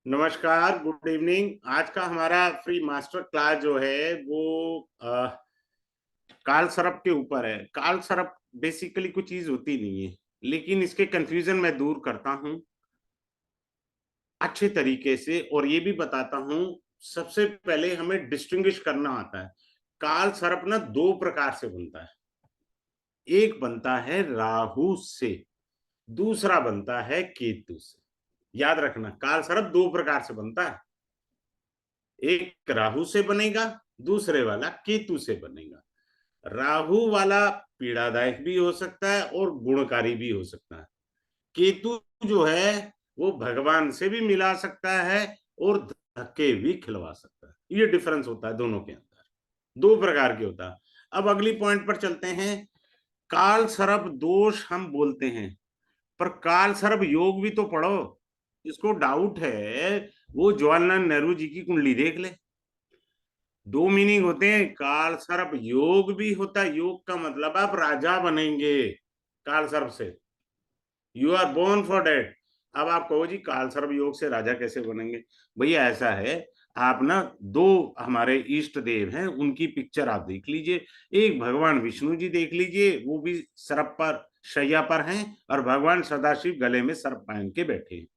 नमस्कार, good evening. आज का हमारा फ्री मास्टर क्लास जो है वो काल सर्प के ऊपर है। काल सर्प बेसिकली कुछ चीज होती नहीं है, लेकिन इसके कंफ्यूजन मैं दूर करता हूँ अच्छे तरीके से, और ये भी बताता हूँ। सबसे पहले हमें डिस्टिंग्विश करना आता है। काल सर्प ना दो प्रकार से बनता है। एक बनता है राहु से, दूसरा बनता है केतु से। याद रखना, काल सर्प दो प्रकार से बनता है। एक राहु से बनेगा, दूसरे वाला केतु से बनेगा। राहु वाला पीड़ादायक भी हो सकता है और गुणकारी भी हो सकता है। केतु जो है वो भगवान से भी मिला सकता है और धक्के भी खिलवा सकता है। ये डिफरेंस होता है दोनों के अंदर, दो प्रकार के होता है। अब अगली पॉइंट पर चलते हैं। काल सर्प दोष हम बोलते हैं, पर काल सर्प योग भी तो पढ़ो। इसको डाउट है वो जवाहरलाल नेहरू जी की कुंडली देख ले। दो मीनिंग होते हैं। काल सर्प योग भी होता है। योग का मतलब आप राजा बनेंगे काल सर्प से। You are born for debt. अब आप कहो जी काल सर्प योग से राजा कैसे बनेंगे? भैया ऐसा है, आप ना दो हमारे इष्ट देव हैं, उनकी पिक्चर आप देख लीजिए। एक भगवान विष्णु जी देख लीजिए, वो भी सर्प पर शैया पर हैं, और भगवान सदाशिव गले में सर्प पहन के बैठे हैं।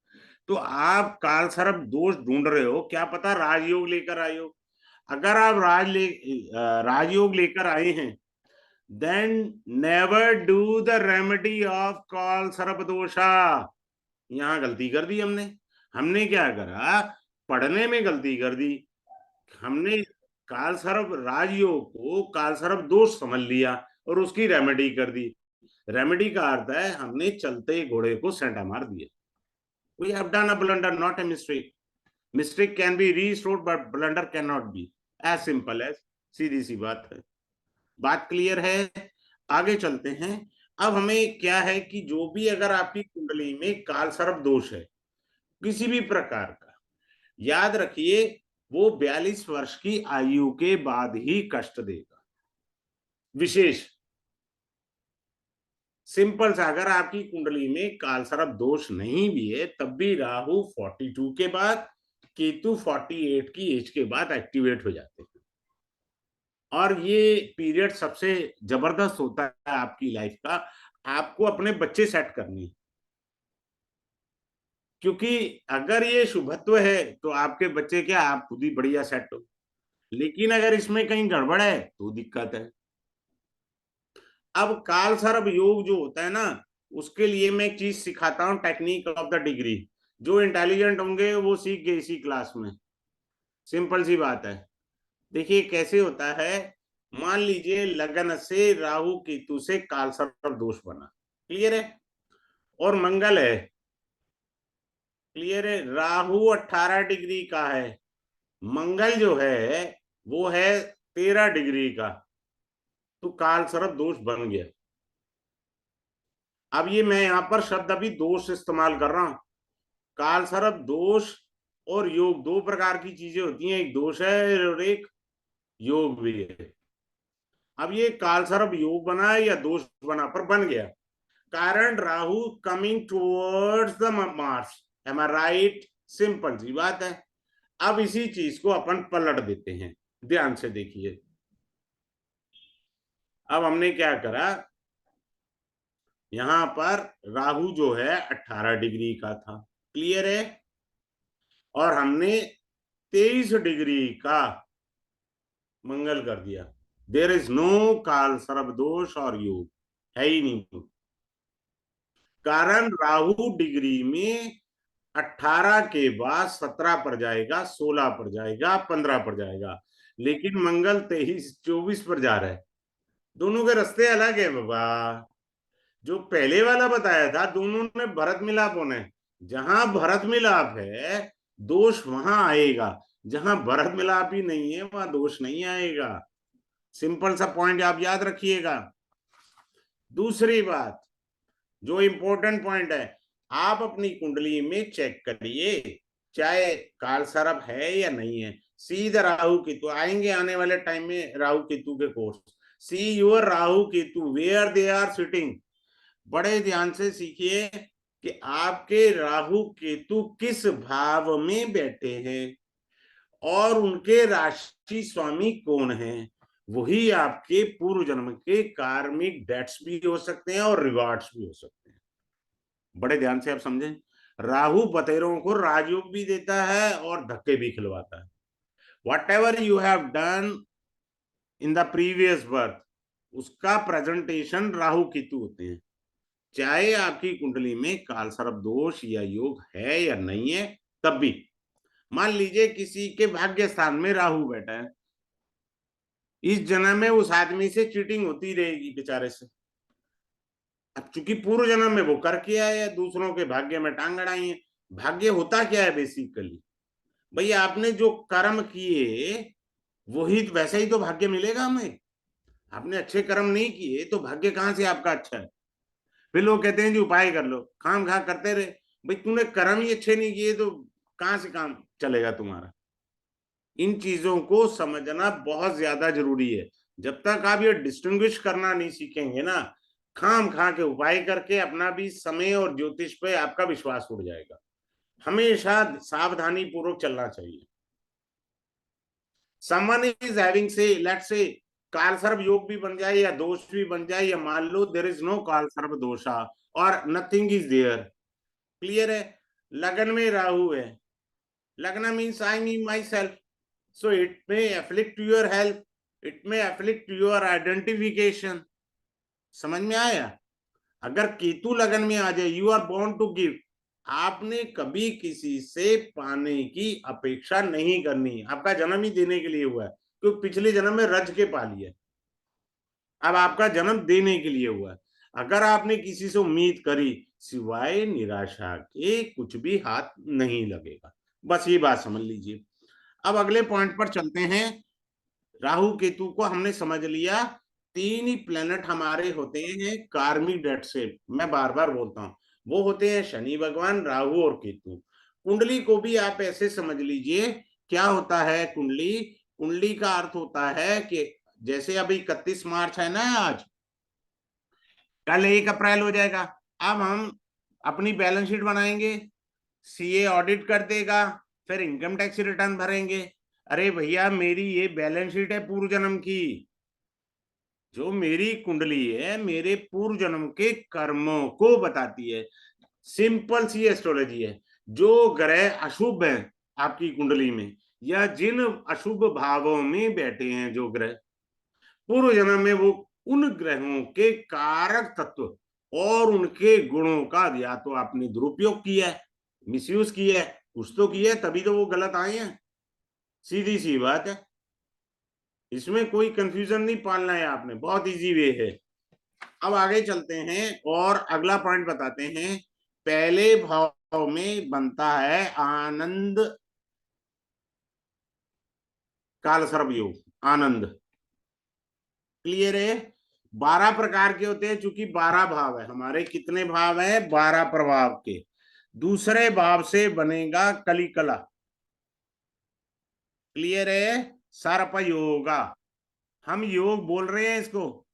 तो आप काल सर्प दोष ढूंढ रहे हो, क्या पता राजयोग लेकर आए हो। अगर आप राजयोग लेकर आए हैं, then never do the remedy of काल सर्प दोषा। यहां गलती कर दी हमने। हमने क्या करा? पढ़ने में गलती कर दी। हमने काल सर्प राजयोग को काल सर्प दोष समझ लिया और उसकी रेमेडी कर दी। रेमेडी का अर्थ है हमने चलते घोड़े को सेंटा मार दिया। We have done a blunder, not a mistake. Mistake can be restored but blunder can not be. As simple as, सीधी सी बात है। बात क्लियर है? आगे चलते हैं। अब हमें क्या है कि जो भी अगर आपकी कुंडली में काल सर्प दोष है किसी भी प्रकार का, याद रखिए वो 42 वर्ष की आयु के बाद ही कष्ट देगा। विशेष सिंपल सा, अगर आपकी कुंडली में काल सर्प दोष नहीं भी है तब भी राहु 42 के बाद, केतु 48 की एज के बाद एक्टिवेट हो जाते हैं। और ये पीरियड सबसे जबरदस्त होता है आपकी लाइफ का। आपको अपने बच्चे सेट करने हैं, क्योंकि अगर ये शुभत्व है तो आपके बच्चे क्या, आप खुद ही बढ़िया सेट हो। लेकिन अगर इसमें कहीं गड़बड़ है तो दिक्कत है। अब काल सर्प योग जो होता है ना, उसके लिए मैं एक चीज सिखाता हूँ, टेक्निक ऑफ द डिग्री। जो इंटेलिजेंट होंगे वो सीख गए इसी क्लास में। सिंपल सी बात है। देखिए कैसे होता है। मान लीजिए लगन से राहु केतु से काल सर्प दोष बना। क्लियर है? और मंगल है। क्लियर है? राहु 18 डिग्री का है, मंगल जो है वो है 13 डिग्री का। तो काल सर्प दोष बन गया। अब ये मैं यहां पर शब्द अभी दोष इस्तेमाल कर रहा हूं। काल सर्प दोष और योग दो प्रकार की चीजें होती हैं, एक दोष है और एक योग भी है। अब ये काल सर्प योग बना है या दोष बना, पर बन गया। कारण Rahu coming towards the Mars. Am I right? Simple सी बात है। अब इसी चीज को अपन पलट देते हैं। ध्यान से देखिए। अब हमने क्या करा, यहां पर राहु जो है 18 डिग्री का था। क्लियर है? और हमने 23 डिग्री का मंगल कर दिया। देर इज नो काल सर्प दोष और योग, है ही नहीं। कारण राहु डिग्री में 18 के बाद 17 पर जाएगा, 16 पर जाएगा, 15 पर जाएगा। लेकिन मंगल 23 24 पर जा रहा है। दोनों के रास्ते अलग है बाबा। जो पहले वाला बताया था दोनों में भरत मिलाप होना है। जहां भरत मिलाप है दोष वहां आएगा, जहां भरत मिलाप ही नहीं है वहां दोष नहीं आएगा। सिंपल सा पॉइंट आप याद रखिएगा। दूसरी बात, जो इंपॉर्टेंट पॉइंट है, आप अपनी कुंडली में चेक करिए चाहे काल सर्प है या नहीं है। सीधा राहु केतु आएंगे आने वाले टाइम में, राहु केतु के course. See your Rahu Ketu where they are sitting. बड़े ध्यान से सीखिए। कि आपके राहु केतु किस भाव में बैठे हैं और उनके राशि स्वामी कौन है। वही आपके पूर्व जन्म के कार्मिक डेट्स भी हो सकते हैं और रिवार्ड्स भी हो सकते हैं। बड़े ध्यान से आप समझें, राहु बतेरों को राजयोग भी देता है और धक्के भी खिलवाता है। What ever you have done in the previous birth, उसका प्रेजेंटेशन राहु केतु होते हैं। चाहे आपकी कुंडली में काल सर्प दोष या योग है या नहीं है, तब भी मान लीजिए किसी के भाग्य स्थान में राहु बैठा है, इस जन्म में उस आदमी से चीटिंग होती रहेगी बेचारे से। अब चूंकि पूर्व जन्म में वो कर किया है, दूसरों के भाग्य में टांग अड़ाई है। भाग्य होता क्या है बेसिकली, भैया आपने जो कर्म किए वही वैसे ही तो भाग्य मिलेगा हमें। आपने अच्छे कर्म नहीं किए तो भाग्य कहां से आपका अच्छा है। फिर लोग कहते हैं जी उपाय कर लो, खाम खा करते रहे। भाई तूने कर्म ही अच्छे नहीं किए तो कहां से काम चलेगा तुम्हारा। इन चीजों को समझना बहुत ज्यादा जरूरी है। जब तक आप ये डिस्टिंग्विश करना नहीं सीखेंगे ना, खाम खा के उपाय करके अपना भी समय और ज्योतिष पे आपका विश्वास उड़ जाएगा। हमेशा सावधानी पूर्वक चलना चाहिए। समवन इज हैविंग से लेट्स से काल सर्प योग भी बन जाए या दोष भी बन जाए, या मान लो देयर इज नो काल सर्प दोषा और नथिंग इज देयर, क्लियर है। लगन में राहु है, लगना means I mean my self, so it may afflict your health, it may afflict your identification। समझ में आया। अगर केतु लगन में आ जाए, you are born to give, आपने कभी किसी से पाने की अपेक्षा नहीं करनी। आपका जन्म ही देने के लिए हुआ है, क्योंकि पिछले जन्म में रज के पा लिया, अब आपका जन्म देने के लिए हुआ है। अगर आपने किसी से उम्मीद करी, सिवाय निराशा के कुछ भी हाथ नहीं लगेगा। बस ये बात समझ लीजिए। अब अगले पॉइंट पर चलते हैं। राहु केतु को हमने समझ लिया, तीन ही प्लेनेट हमारे होते हैं कार्मिक डेट से। मैं बार बार बोलता हूं, वो होते हैं शनि भगवान, राहु और केतु। कुंडली को भी आप ऐसे समझ लीजिए, क्या होता है कुंडली, कुंडली का अर्थ होता है कि जैसे अभी 31 मार्च है ना आज, कल 1 अप्रैल हो जाएगा। अब हम अपनी बैलेंस शीट बनाएंगे, सीए ऑडिट कर देगा, फिर इनकम टैक्स रिटर्न भरेंगे। अरे भैया मेरी ये बैलेंस शीट है पूर्व जन्म की, जो मेरी कुंडली है मेरे पूर्व जन्म के कर्मों को बताती है। सिंपल सी एस्ट्रोलॉजी है। जो ग्रह अशुभ है आपकी कुंडली में, या जिन अशुभ भावों में बैठे हैं जो ग्रह, पूर्व जन्म में वो उन ग्रहों के कारक तत्व और उनके गुणों का या तो आपने दुरुपयोग किया है, मिसयूज किया है, कुछ तो किया है, तभी तो वो गलत आए हैं। सीधी सी बात है, इसमें कोई कंफ्यूजन नहीं पालना है आपने, बहुत इजी वे है। अब आगे चलते हैं और अगला पॉइंट बताते हैं। पहले भाव में बनता है आनंद काल सर्प योग, आनंद, क्लियर है। 12 प्रकार के होते हैं, चूंकि 12 भाव है हमारे, कितने भाव है 12 प्रभाव के। दूसरे भाव से बनेगा कलिकला, क्लियर है, सर्प योगा। हम योग बोल रहे हैं इसको,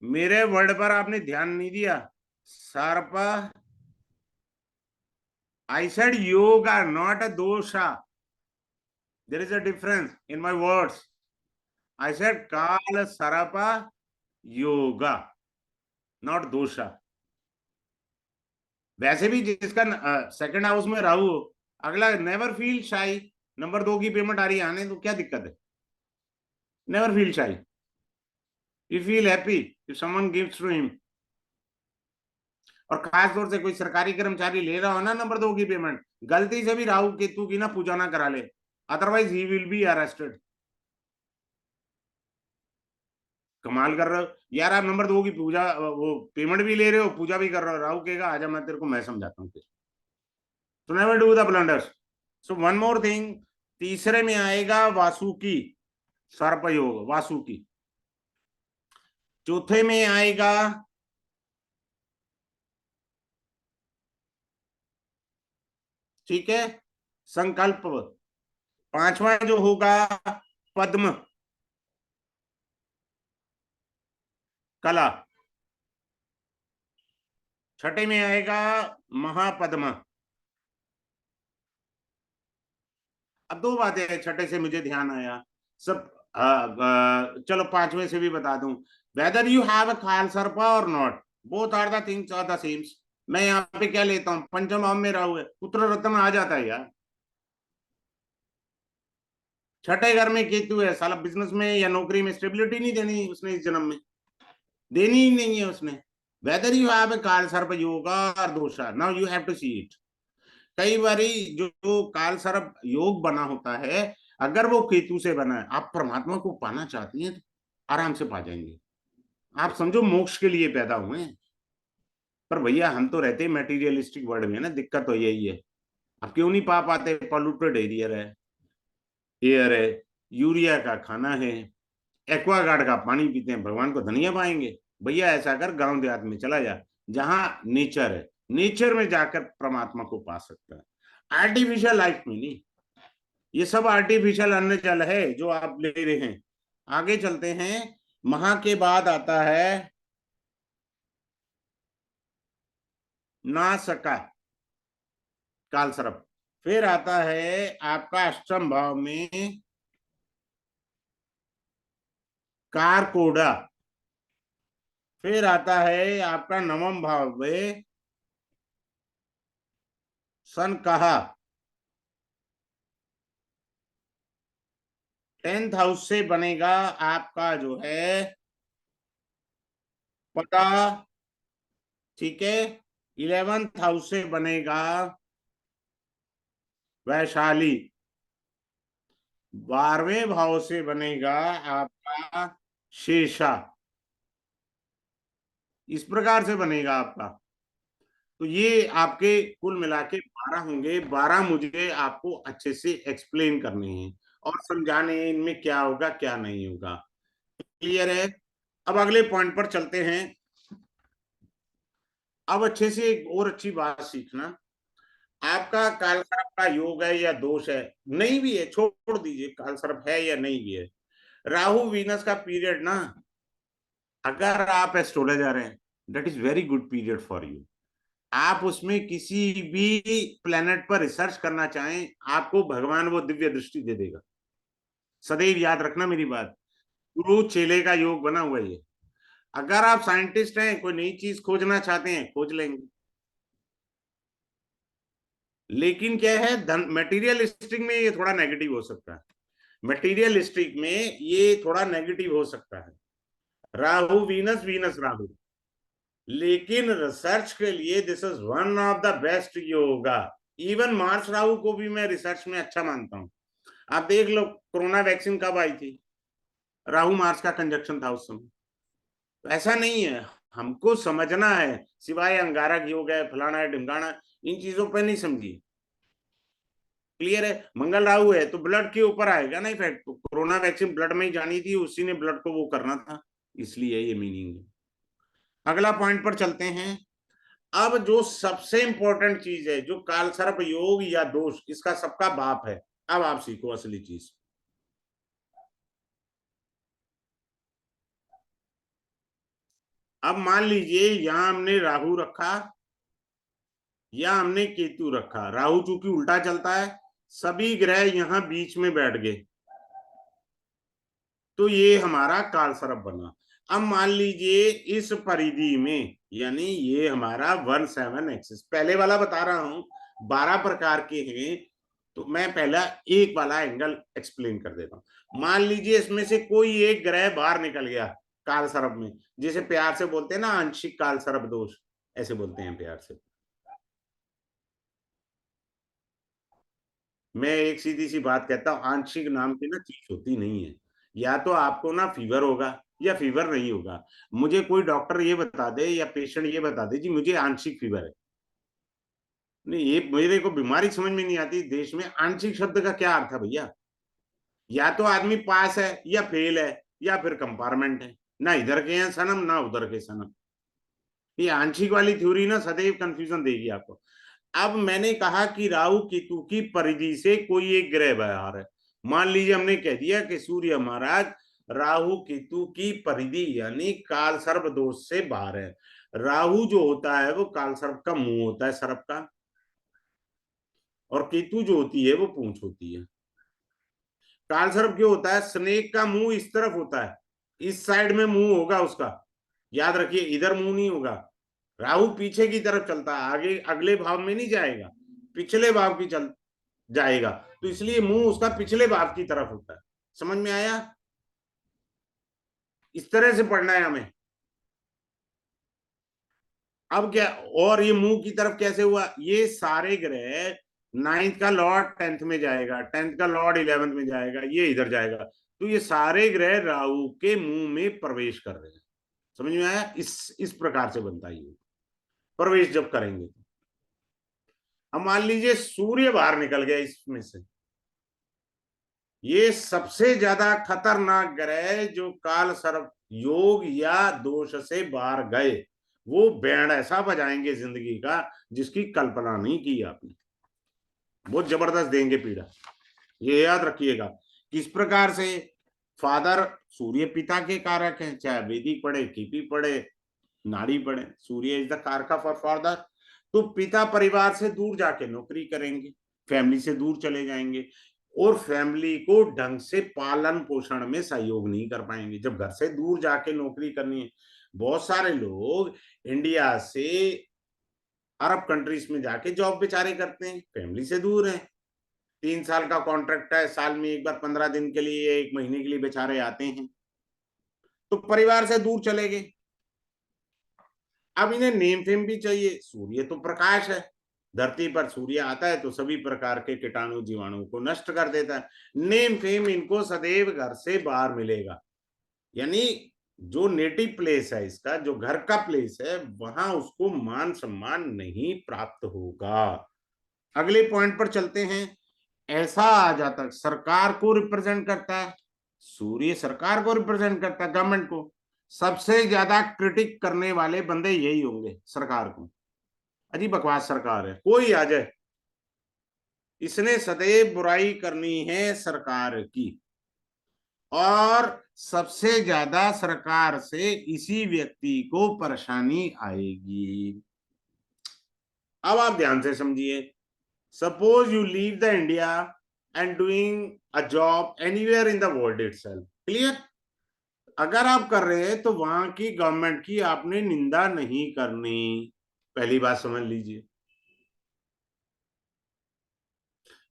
मेरे वर्ड पर आपने ध्यान नहीं दिया। सर्प, I said yoga, not a dosha. There is a difference in my words. I said Kala Sarapa yoga, not dosha. वैसे भी जिसका सेकंड हाउस में राहु हो, अगला नेवर फील शाई, नंबर 2 की पेमेंट आ रही है आने तो क्या दिक्कत है। Never feel shy, you feel happy if someone gives to him. और खास तौर से कोई सरकारी कर्मचारी ले रहा हो ना नंबर 2 की पेमेंट, गलती से भी राहु केतु की ना पूजा ना करा ले, otherwise he will be arrested. कमाल कर रहे हो यार, आप नंबर 2 की पूजा वो पेमेंट भी ले रहे हो, पूजा भी कर रहे हो। राहु कहेगा आजा मैं तेरे को मैं समझाता हूँ। तो never do the blunders. So one more thing, तीसरे में आएगा वासुकी, सर्प योग वासुकी। चौथे में आएगा ठीक है संकल्प। पांचवा जो होगा पद्म कला। छठे में आएगा महापद्मा। अब दो बातें हैं छठे से मुझे ध्यान आया सब। चलो पांचवें से भी बता दूं। वेदर यू हैव अ काल सर्पा और not, both are the things are the sames. मैं यहाँ पे क्या लेता हूँ, पंचम भाव में राहु है, पुत्र रत्न आ जाता है यार। छठे घर में केतु है, साला बिजनेस में या नौकरी में स्टेबिलिटी नहीं देनी उसने इस जन्म में, देनी ही नहीं है उसने। वेदर यू हैव अ काल सर्प योगा और dosha, now you have to see it. कई बारी जो काल सर्प योग बना होता है, अगर वो केतु से बना है, आप परमात्मा को पाना चाहती हैं तो आराम से पा जाएंगे। आप समझो मोक्ष के लिए पैदा हुए हैं। पर भैया हम तो रहते हैं मेटीरियलिस्टिक वर्ल्ड में ना, दिक्कत तो यही है। अब क्यों नहीं पा पाते, पॉल्यूटेड एरिया है, एयर है, यूरिया का खाना है, एक्वागार्ड का पानी पीते हैं, भगवान को धनिया पाएंगे। भैया ऐसा कर गांव देहात में चला जा, जहां नेचर है, नेचर में जाकर परमात्मा को पा सकता है, आर्टिफिशियल लाइफ में नहीं। ये सब आर्टिफिशियल अन्न जल है जो आप ले रहे हैं। आगे चलते हैं। महा के बाद आता है नासका, काल सर्प। फिर आता है आपका अष्टम भाव में कारकोड़ा। फिर आता है आपका नवम भाव में सन कहा। 10th हाउस से बनेगा आपका जो है पता, ठीक है। 11th हाउस से बनेगा वैशाली। 12वें भाव से बनेगा आपका शेषा। इस प्रकार से बनेगा आपका। तो ये आपके कुल मिला के 12 होंगे। 12 मुझे आपको अच्छे से एक्सप्लेन करने हैं और समझाने हैं इनमें क्या होगा क्या नहीं होगा। क्लियर है? अब अगले पॉइंट पर चलते हैं। अब अच्छे से एक और अच्छी बात सीखना, आपका काल सर्प का योग है या दोष है, नहीं भी है छोड़ दीजिए, काल सर्प है या नहीं भी है, राहु वीनस का पीरियड ना, अगर आप एस्ट्रोलॉजर हैं, that is very good period for you. आप उसमें किसी भी प्लेनेट पर रिसर्च करना चाहें, आपको भगवान वो दिव्य दृष्टि दे देगा। सदैव याद रखना मेरी बात, गुरु चेले का योग बना हुआ है ये। अगर आप साइंटिस्ट हैं, कोई नई चीज खोजना चाहते हैं, खोज लेंगे। लेकिन क्या है, धन मटेरियलिस्टिक में ये थोड़ा नेगेटिव हो सकता है। मटेरियलिस्टिक में ये थोड़ा नेगेटिव हो सकता है, राहु वीनस, वीनस राहु। लेकिन रिसर्च के लिए this is one of the best yoga. Even Mars Rahu को भी मैं रिसर्च में अच्छा मानता हूं। आप देख लो कोरोना वैक्सीन कब आई थी, राहु मार्स का कंजक्शन था उस समय। तो ऐसा नहीं है, हमको समझना है, सिवाय अंगारक योग है, फलाना है, ढिमकाना, इन चीजों पर नहीं समझिए। क्लियर है? मंगल राहु है तो ब्लड के ऊपर आएगा ना इफेक्ट, तो कोरोना वैक्सीन ब्लड में ही जानी थी, उसी ने ब्लड को वो करना था, इसलिए ये मीनिंग है। अगला पॉइंट पर चलते हैं। अब जो सबसे इंपॉर्टेंट चीज है, जो काल सर्प योग या दोष, इसका सबका बाप है। अब आप सीखो असली चीज। अब मान लीजिए यहां हमने राहु रखा या हमने केतु रखा, राहु चूंकि उल्टा चलता है, सभी ग्रह यहां बीच में बैठ गए, तो ये हमारा काल सर्प बना। अब मान लीजिए इस परिधि में, यानी ये हमारा 1 7 एक्सिस, पहले वाला बता रहा हूं 12 प्रकार के हैं, तो मैं पहला एक वाला एंगल एक्सप्लेन कर देता हूं। मान लीजिए इसमें से कोई एक ग्रह बाहर निकल गया काल सर्प में, जिसे प्यार से बोलते हैं ना आंशिक काल सर्प दोष, ऐसे बोलते हैं प्यार से। मैं एक सीधी सी बात कहता हूँ, आंशिक नाम की ना चीज होती नहीं है। या तो आपको ना फीवर होगा या फीवर नहीं होगा। मुझे कोई डॉक्टर ये बता दे या पेशेंट ये बता दे जी मुझे आंशिक फीवर है, नहीं, ये मेरे को बीमारी समझ में नहीं आती। देश में आंशिक शब्द का क्या अर्थ है भैया? या तो आदमी पास है या फेल है या फिर कंपार्टमेंट है, ना इधर के हैं सनम ना उधर के सनम। ये आंशिक वाली थ्योरी ना सदैव कंफ्यूजन देगी आपको। अब मैंने कहा कि राहु केतु की परिधि से कोई एक ग्रह बाहर है। मान लीजिए हमने कह दिया कि सूर्य महाराज राहु केतु की परिधि यानी काल सर्प दोष से बाहर है। राहु जो होता है वो काल सर्प का मुंह होता है, सर्प का, और केतु जो होती है वो पूंछ होती है। काल सर्प क्यों होता है? स्नेक का मुंह इस तरफ होता है, इस साइड में मुंह होगा उसका, याद रखिए, इधर मुंह नहीं होगा। राहु पीछे की तरफ चलता है, आगे अगले भाव में नहीं जाएगा, पिछले भाव की चल जाएगा, तो इसलिए मुंह उसका पिछले भाव की तरफ होता है। समझ में आया? इस तरह से पढ़ना है हमें। अब क्या, और ये मुंह की तरफ कैसे हुआ? ये सारे ग्रह, नाइन्थ का लॉर्ड टेंथ में जाएगा, टेंथ का लॉर्ड इलेवेंथ में जाएगा, ये इधर जाएगा, तो ये सारे ग्रह राहु के मुंह में प्रवेश कर रहे हैं। समझ में आया? इस प्रकार से बनता है ये, प्रवेश जब करेंगे तो। अब मान लीजिए सूर्य बाहर निकल गया इसमें से, ये सबसे ज्यादा खतरनाक ग्रह जो काल सर्प योग या दोष से बाहर गए, वो बैंड ऐसा बजाएंगे जिंदगी का जिसकी कल्पना नहीं की आपने, बहुत जबरदस्त देंगे पीड़ा। ये याद रखिएगा। किस प्रकार से? फादर, सूर्य पिता के कारक है, चाहे वैदिक पढ़े, केपी पढ़े, नाड़ी पढ़े, सूर्य इज द कारक फॉर फादर। तो पिता परिवार से दूर जाके नौकरी करेंगे, फैमिली से दूर चले जाएंगे, और फैमिली को ढंग से पालन पोषण में सहयोग नहीं कर पाएंगे जब घर से दूर जाके नौकरी करनी है। बहुत सारे लोग इंडिया से अरब कंट्रीज में जाके जॉब बेचारे करते हैं, फैमिली से दूर है, 3 साल का कॉन्ट्रैक्ट है, साल में एक बार 15 दिन के लिए, 1 महीने के लिए बेचारे आते हैं, तो परिवार से दूर चले गए। अब इन्हें नेम फेम भी चाहिए। सूर्य तो प्रकाश है, धरती पर सूर्य आता है तो सभी प्रकार के कीटाणु जीवाणु को नष्ट कर देता है। नेम फेम इनको सदैव घर से बाहर मिलेगा, यानी जो नेटिव प्लेस है इसका, जो घर का प्लेस है, वहां उसको मान सम्मान नहीं प्राप्त होगा। अगले पॉइंट पर चलते हैं। ऐसा आ जाता, सरकार को रिप्रेजेंट करता है, सूर्य सरकार को रिप्रेजेंट करता है, गवर्नमेंट को। सबसे ज्यादा क्रिटिक करने वाले बंदे यही होंगे सरकार को। अजी बकवास सरकार है, कोई आ जाए, इसने सदैव बुराई करनी है सरकार की, और सबसे ज्यादा सरकार से इसी व्यक्ति को परेशानी आएगी। अब आप ध्यान से समझिए। Suppose you leave the India and doing a job anywhere in the world itself, clear? अगर आप कर रहे हैं तो वहां की गवर्नमेंट की आपने निंदा नहीं करनी, पहली बात समझ लीजिए।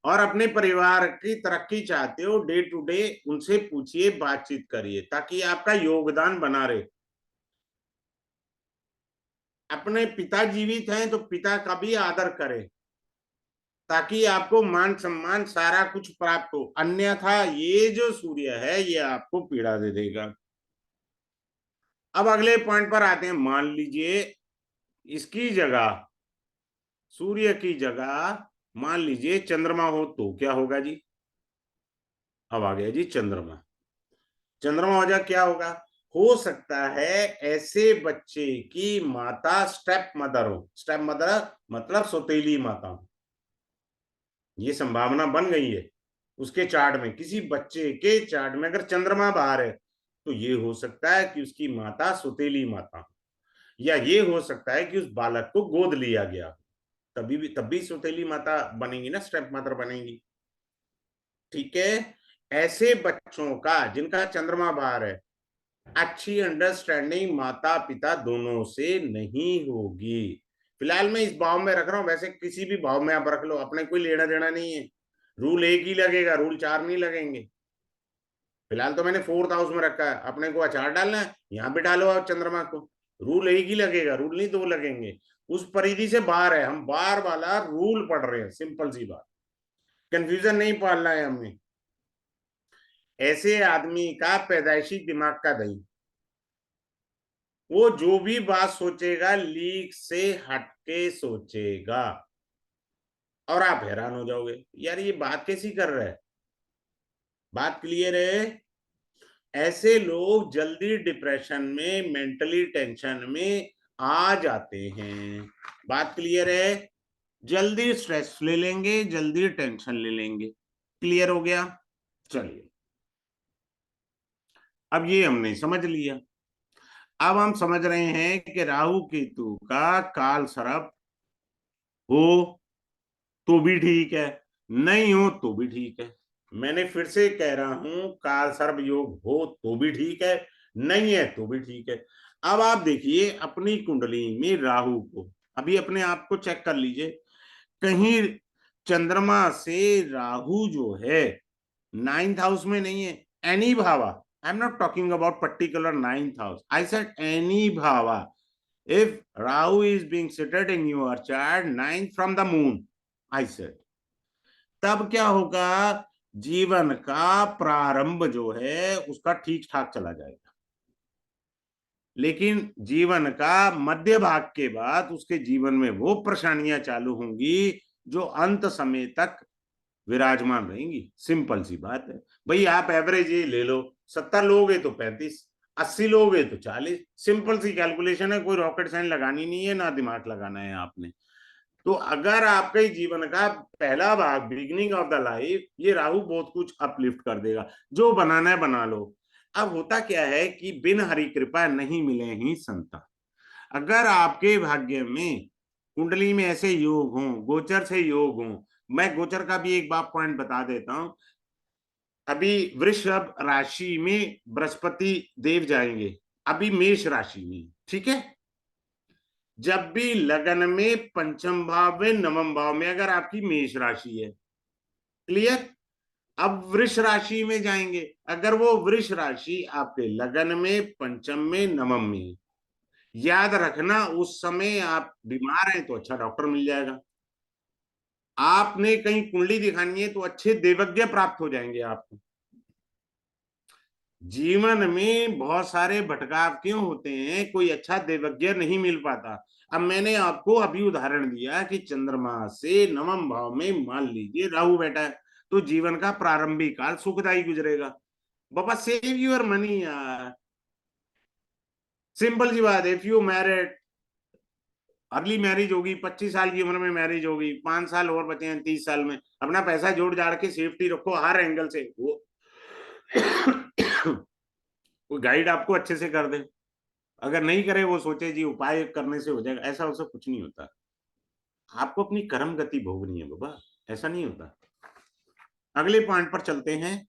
और अपने परिवार की तरक्की चाहते हो, डे टू डे उनसे पूछिए, बातचीत करिए, ताकि आपका योगदान बना रहे। अपने पिता जीवित हैं तो पिता का भी आदर करें, ताकि आपको मान सम्मान सारा कुछ प्राप्त हो, अन्यथा ये जो सूर्य है ये आपको पीड़ा दे देगा। अब अगले पॉइंट पर आते हैं। मान लीजिए इसकी जगह, सूर्य की जगह मान लीजिए चंद्रमा हो, तो क्या होगा जी? अब आ गया जी चंद्रमा। चंद्रमा हो जाए क्या होगा? हो सकता है ऐसे बच्चे की माता स्टेप मदर हो, स्टेप मदर मतलब सौतेली माता हो, ये संभावना बन गई है उसके चार्ट में। किसी बच्चे के चार्ट में अगर चंद्रमा बाहर है तो ये हो सकता है कि उसकी माता सौतेली माता हो, या ये हो सकता है कि उस बालक को गोद लिया गया, तब भी सौतेली माता बनेगी ना, स्टेप मदर बनेगी। ठीक है? ऐसे बच्चों का जिनका चंद्रमा बाहर है, अच्छी अंडरस्टैंडिंग माता पिता दोनों से नहीं होगी। फिलहाल मैं इस भाव में रख रहा हूं, वैसे किसी भी भाव में आप रख लो, अपने कोई लेना देना नहीं है, रूल एक ही लगेगा, रूल 4 नहीं लगेंगे। फिलहाल तो मैंने 4th हाउस में रखा है, अपने को अचार डालना है, यहां भी डालो आप चंद्रमा को, रूल एक ही लगेगा, रूल नहीं 2 लगेंगे। उस परिधि से बाहर है, हम बार वाला रूल पढ़ रहे हैं, सिंपल सी बात, कंफ्यूजन नहीं पालना है हमें। ऐसे आदमी का पैदाइशी दिमाग का दही, वो जो भी बात सोचेगा लीक से हटके सोचेगा, और आप हैरान हो जाओगे यार ये बात कैसी कर रहा है। बात क्लियर है? ऐसे लोग जल्दी डिप्रेशन में, मेंटली टेंशन में आ जाते हैं। बात क्लियर है? जल्दी स्ट्रेस ले लेंगे, जल्दी टेंशन ले लेंगे। क्लियर हो गया? चलिए, अब ये हमने समझ लिया। अब हम समझ रहे हैं कि राहु केतु का काल सर्प हो तो भी ठीक है, नहीं हो तो भी ठीक है। मैंने फिर से कह रहा हूं, काल सर्प योग हो तो भी ठीक है, नहीं है तो भी ठीक है। अब आप देखिए अपनी कुंडली में राहु को, अभी अपने आप को चेक कर लीजिए, कहीं चंद्रमा से राहु जो है नाइन्थ हाउस में नहीं है, एनी भावा, I am not talking about particular ninth house, I said any भावा, if Rahu is being seated in your chart ninth from the moon, I said, तब क्या होगा, जीवन का प्रारंभ जो है उसका ठीक ठाक चला जाएगा, लेकिन जीवन का मध्य भाग के बाद उसके जीवन में वो परेशानियां चालू होंगी जो अंत समय तक विराजमान रहेंगी। सिंपल सी बात है भाई, आप एवरेज ये ले लो, 70 लोग है तो 35, 80 लोग है तो 40, सिंपल सी कैलकुलेशन है, कोई रॉकेट साइंस लगानी नहीं है, ना दिमाग लगाना है आपने। तो अगर आपके जीवन का पहला भाग बिगिनिंग ऑफ द लाइफ, ये राहु बहुत कुछ अपलिफ्ट कर देगा, जो बनाना है बना लो। अब होता क्या है कि बिन हरि कृपा नहीं मिले ही संता। अगर आपके भाग्य में कुंडली में ऐसे योग हों, गोचर से योग हों, मैं गोचर का भी एक बात पॉइंट बता देता हूं। अभी वृषभ राशि में बृहस्पति देव जाएंगे, अभी मेष राशि में, ठीक है। जब भी लगन में पंचम भाव में नवम भाव में अगर आपकी मेष राशि है, क्लियर, अब वृष राशि में जाएंगे, अगर वो वृष राशि आपके लगन में पंचम में नवम में, याद रखना उस समय आप बीमार हैं तो अच्छा डॉक्टर मिल जाएगा, आपने कहीं कुंडली दिखानी है तो अच्छे देवज्ञ प्राप्त हो जाएंगे आपको। जीवन में बहुत सारे भटकाव क्यों होते हैं, कोई अच्छा देवज्ञ नहीं मिल पाता। अब मैंने आपको अभी उदाहरण दिया कि चंद्रमा से नवम भाव में मान लीजिए राहु बैठा है, तो जीवन का प्रारंभिक काल सुखदायी गुजरेगा। बाबा सेव योर मनी यार, सिंपल सी बात है। If you married, early marriage होगी, 25 साल की उम्र में मैरिज होगी, 5 साल और बचे हैं 30 साल में, अपना पैसा जोड़ जाड़ के सेफ्टी रखो हर एंगल से, वो कोई गाइड आपको अच्छे से कर दे, अगर नहीं करे वो सोचे जी उपाय करने से हो जाएगा, ऐसा उससे कुछ नहीं होता। आपको अपनी कर्म गति भोगनी है बाबा, ऐसा नहीं होता। अगले पॉइंट पर चलते हैं।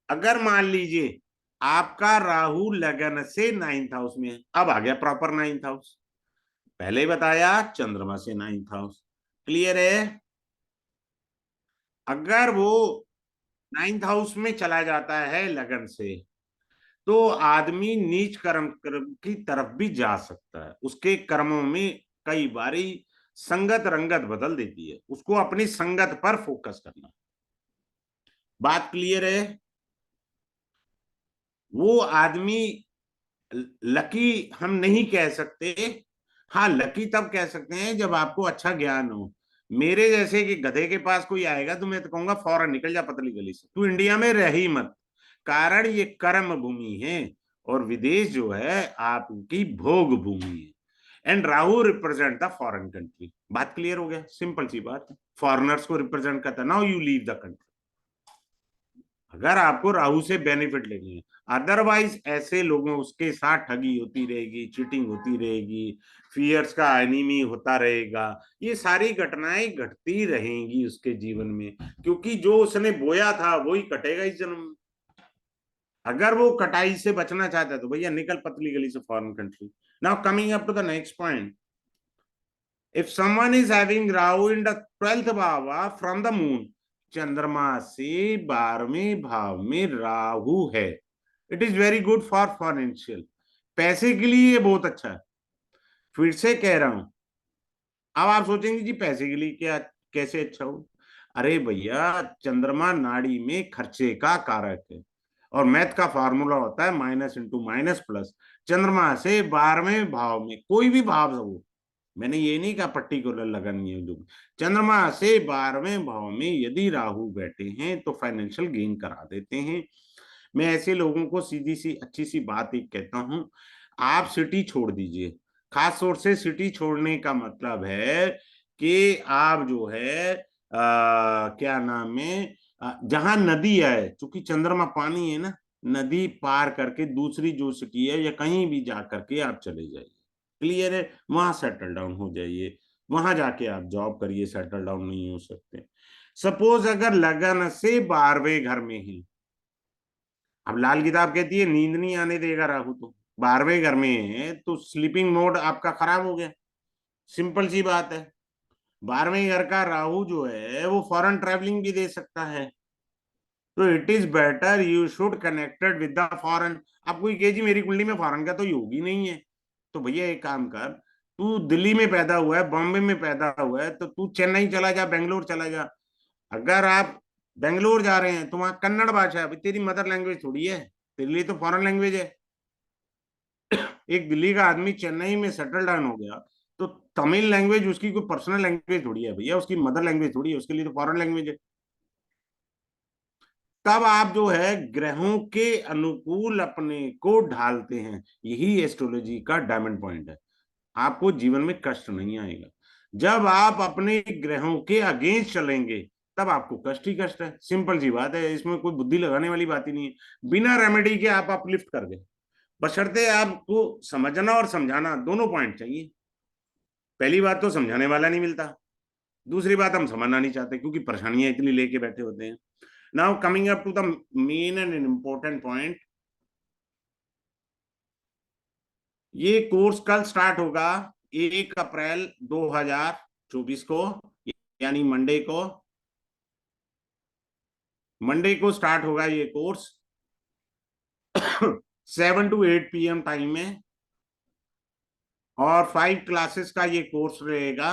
अगर मान लीजिए आपका राहु लगन से नाइन्थ हाउस में है, अब आ गया प्रॉपर नाइन्थ हाउस, पहले ही बताया चंद्रमा से नाइन्थ हाउस, क्लियर है। अगर वो नाइन्थ हाउस में चला जाता है लगन से, तो आदमी नीच कर्म की तरफ भी जा सकता है, उसके कर्मों में कई बारी संगत रंगत बदल देती है, उसको अपनी संगत पर फोकस करना। बात क्लियर है। वो आदमी लकी हम नहीं कह सकते, हाँ लकी तब कह सकते हैं जब आपको अच्छा ज्ञान हो। मेरे जैसे कि गधे के पास कोई आएगा तो मैं तो कहूंगा फौरन निकल जा पतली गली से, तू इंडिया में रह ही मत, कारण ये कर्म भूमि है और विदेश जो है आपकी भोग भूमि है। And Rahu represent the foreign country. बात क्लियर हो गया, सिंपल सी बात है, फॉरेनर्स को रिप्रेजेंट करता है। Now you leave the country, अगर आपको राहु से बेनिफिट लेनी है, अदरवाइज ऐसे लोगों उसके साथ ठगी होती रहेगी, चीटिंग होती रहेगी, फियर्स का एनिमी होता रहेगा, ये सारी घटनाएं घटती रहेंगी उसके जीवन में, क्योंकि जो उसने बोया था वो ही कटेगा इस जन्म में। अगर वो कटाई से बचना चाहता है तो भैया निकल पतली गली से foreign country. Now coming up to the next point, if someone is having Rahu in the 12th भाव फ्रॉम द मून, चंद्रमा से 12वें भाव में राहु है, it is very good for financial, पैसे के लिए ये बहुत अच्छा है। फिर से कह रहा हूं, अब आप सोचेंगे जी पैसे के लिए क्या, कैसे अच्छा हो, अरे भैया चंद्रमा नाड़ी में खर्चे का कारक है, और मैथ का फार्मूला होता है माइनस इंटू माइनस प्लस। चंद्रमा से 12वें भाव में कोई भी भाव हो, मैंने ये नहीं कहा पर्टिकुलर लगन ये जो, चंद्रमा से 12वें भाव में यदि राहु बैठे हैं तो फाइनेंशियल गेन करा देते हैं। मैं ऐसे लोगों को सीधी सी अच्छी सी बात एक कहता हूं, आप सिटी छोड़ दीजिए, खास तौर से सिटी छोड़ने का मतलब है कि आप जो है क्या नाम है, जहां नदी है, चूंकि चंद्रमा पानी है ना, नदी पार करके दूसरी जो सिटी है या कहीं भी जा करके आप चले जाइए, क्लियर है, वहां सेटल डाउन हो जाइए, वहां जाके आप जॉब करिए, सेटल डाउन नहीं हो सकते। सपोज अगर लगन से 12वें घर में है, अब लाल किताब कहती है नींद नहीं आने देगा राहु, तो 12वें घर में है तो स्लीपिंग मोड आपका खराब हो गया, सिंपल सी बात है। 12वें घर का राहु जो है वो फॉरेन ट्रेवलिंग भी दे सकता है, तो it is better you should connected with the foreign. अब कोई कहे जी मेरी कुंडली में फॉरेन का तो योग ही नहीं है, तो भैया एक काम कर, तू दिल्ली में पैदा हुआ है, बॉम्बे में पैदा हुआ है, तो तू चेन्नई चला जा, बेंगलोर चला जा। अगर आप बेंगलोर जा रहे हैं तो वहां कन्नड़ भाषा है, तेरी मदर लैंग्वेज थोड़ी है, तेरे लिए तो फॉरेन लैंग्वेज है। एक दिल्ली का आदमी चेन्नई में सेटल डाउन हो गया, तो तमिल लैंग्वेज उसकी कोई पर्सनल लैंग्वेज थोड़ी है भैया, उसकी मदर लैंग्वेज थोड़ी है, उसके लिए तो फॉरेन लैंग्वेज है। तब आप जो है ग्रहों के अनुकूल अपने को ढालते हैं, यही एस्ट्रोलॉजी का डायमंड पॉइंट है। आपको जीवन में कष्ट नहीं आएगा। जब आप अपने ग्रहों के अगेंस्ट चलेंगे तब आपको कष्ट ही कष्ट है, सिंपल सी बात है, इसमें कोई बुद्धि लगाने वाली बात ही नहीं है। बिना रेमेडी के आप अपलिफ्ट कर गए, बशर्ते आपको समझना और समझाना दोनों पॉइंट चाहिए। पहली बात तो समझाने वाला नहीं मिलता, दूसरी बात हम समझना नहीं चाहते क्योंकि परेशानियां इतनी लेके बैठे होते हैं। Now coming up to the main and important point, ये कोर्स कल स्टार्ट होगा 1 अप्रैल 2024 को, यानी मंडे को स्टार्ट होगा ये कोर्स 7 to 8 PM टाइम में, और 5 क्लासेस का ये कोर्स रहेगा,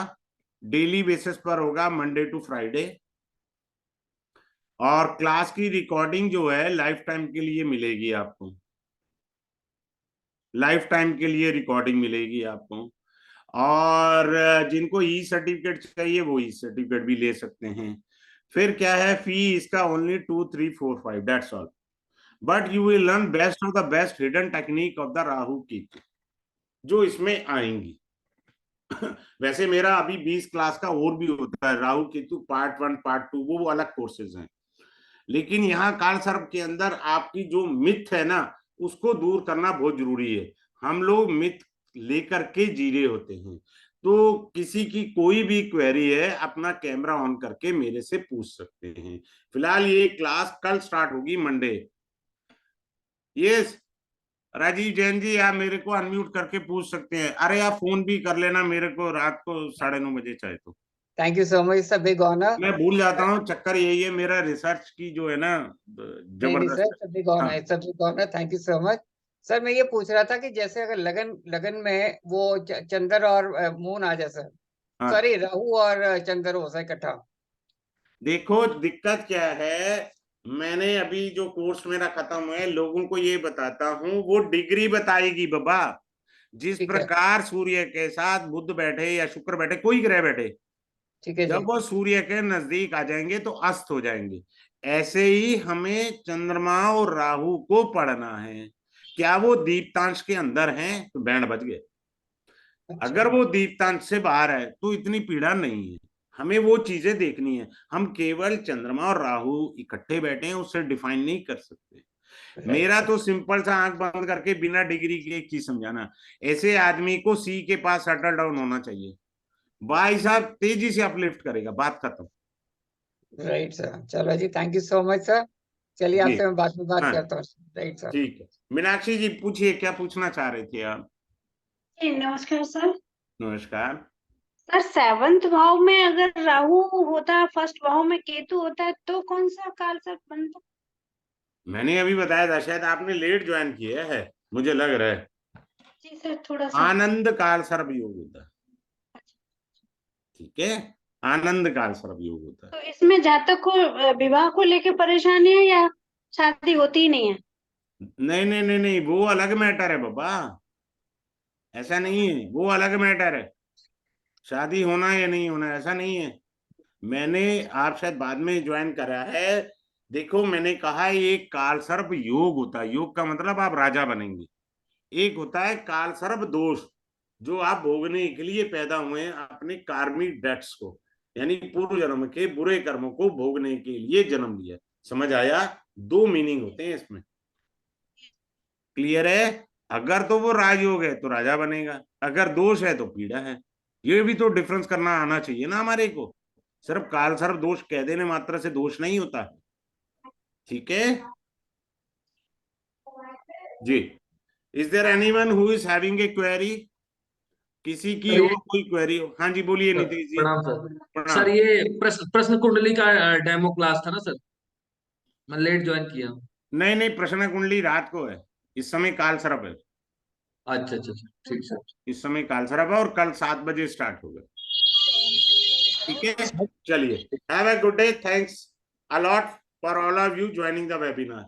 डेली बेसिस पर होगा, मंडे टू फ्राइडे। और क्लास की रिकॉर्डिंग जो है लाइफ टाइम के लिए मिलेगी आपको, लाइफ टाइम के लिए रिकॉर्डिंग मिलेगी आपको। और जिनको ई सर्टिफिकेट चाहिए वो ई सर्टिफिकेट भी ले सकते हैं। फिर क्या है, फी इसका only 2345, that's all. But you will learn best of the best hidden technique of the Rahu की जो इसमें आएंगी। वैसे मेरा अभी 20 क्लास का और भी होता है, राहु केतु पार्ट 1 पार्ट 2, वो अलग कोर्सेज हैं। लेकिन यहाँ काल सर्प के अंदर आपकी जो मिथ है ना, उसको दूर करना बहुत जरूरी है। हम लोग मिथ लेकर के जी रहे होते हैं। तो किसी की कोई भी क्वेरी है अपना कैमरा ऑन करके मेरे से पूछ सकते हैं। फिलहाल ये क्लास कल स्टार्ट होगी मंडे। यस राजीव जैन जी, आप मेरे को अनम्यूट करके पूछ सकते हैं। अरे आप फोन भी कर लेना मेरे को रात को 9:30 बजे चाहे तो। Thank you so much, it's a big honour. मैं भूल जाता हूँ, चक्कर यही है मेरा, रिसर्च की जो है ना नहीं नहीं सर, जबरदस्त है। इट्स अ बिग ऑनर, हाँ it's a big honour, thank you so much. Sir मैं ये पूछ रहा था कि जैसे अगर लगन लगन में वो चंद्र और मून आ जाए सर, हाँ, सॉरी राहु और चंद्र हो जाए इकट्ठा। देखो दिक्कत क्या है, मैंने अभी जो कोर्स मेरा खत्म हुआ है लोगों को ये बताता हूँ, वो डिग्री बताएगी बाबा। जिस ठीक है। प्रकार सूर्य के साथ बुध बैठे या शुक्र बैठे, कोई ग्रह बैठे, ठीक है जब जी। वो सूर्य के नजदीक आ जाएंगे तो अस्त हो जाएंगे। ऐसे ही हमें चंद्रमा और राहु को पढ़ना है। क्या वो दीप्तांश के अंदर हैं तो बैंड बज गए, अच्छा। अगर वो दीप्तांश से बाहर है तो इतनी पीड़ा नहीं है। हमें वो चीजें देखनी है, हम केवल चंद्रमा और राहु इकट्ठे बैठे हैं उससे डिफाइन नहीं कर सकते। राइट मेरा सर। तो सिंपल सा आंख बंद करके बिना डिग्री के एक चीज समझाना, ऐसे आदमी को सी के पास सेटल डाउन होना चाहिए, भाई साहब तेजी से अपलिफ्ट करेगा, बात खत्म। राइट सर, चलो जी, thank you so much sir. चलिए जी आपसे मैं बाद में बात हाँ, करता हूँ। Right sir. ठीक है। मीनाक्षी जी पूछिए, क्या पूछना चाह रहे थे आप? जी नमस्कार सर। नमस्कार। सर 7th भाव में अगर राहु होता है, 1st भाव में केतु होता है, तो कौन सा काल सर्प बनता मैंने अभी बताया था, शायद आपने लेट ज्वाइन किया है, मुझे लग रहा है। है? जी सर, थोड़ा सा। आनंद काल सर्प योग होता है, ठीक है, आनंद काल सर्प योग होता है। तो इसमें जातक को विवाह को लेके परेशानी है या शादी होती ही नहीं है? नहीं नहीं नहीं नहीं, वो अलग मैटर है बाबा, ऐसा नहीं है, वो अलग मैटर है। शादी होना या नहीं होना ऐसा नहीं है। मैंने, आप शायद बाद में ज्वाइन करा है, देखो मैंने कहा ये काल सर्प योग होता है, योग का मतलब आप राजा बनेंगे। एक होता है काल सर्प दोष, जो आप भोगने के लिए पैदा हुए हैं अपने कार्मिक डेट्स को, यानी पूर्व जन्म के बुरे कर्मों को भोगने के लिए जन्म लिया। समझ आया? दो मीनिंग होते हैं इसमें। क्लियर है? अगर तो वो राजयोग है तो राजा बनेगा, अगर दोष है तो पीड़ा है। ये भी तो डिफरेंस करना आना चाहिए ना हमारे को। सिर्फ काल सर्प दोष कह देने मात्र से दोष नहीं होता। ठीक है जी। Is there anyone who is having a query? किसी की और कोई क्वेरी हो? हाँ जी बोलिए नीतीश जी। प्रणाम सर। सर प्रणाम। ये प्रश्न कुंडली का डेमो क्लास था ना सर, मैं लेट ज्वाइन किया। नहीं नहीं, प्रश्न कुंडली रात को है, इस समय काल सर्प है। अच्छा अच्छा अच्छा, ठीक सर। इस समय काल सर्प है और कल 7 बजे स्टार्ट होगा। ठीक है चलिए, have a good day, thanks a lot for all of you joining the webinar.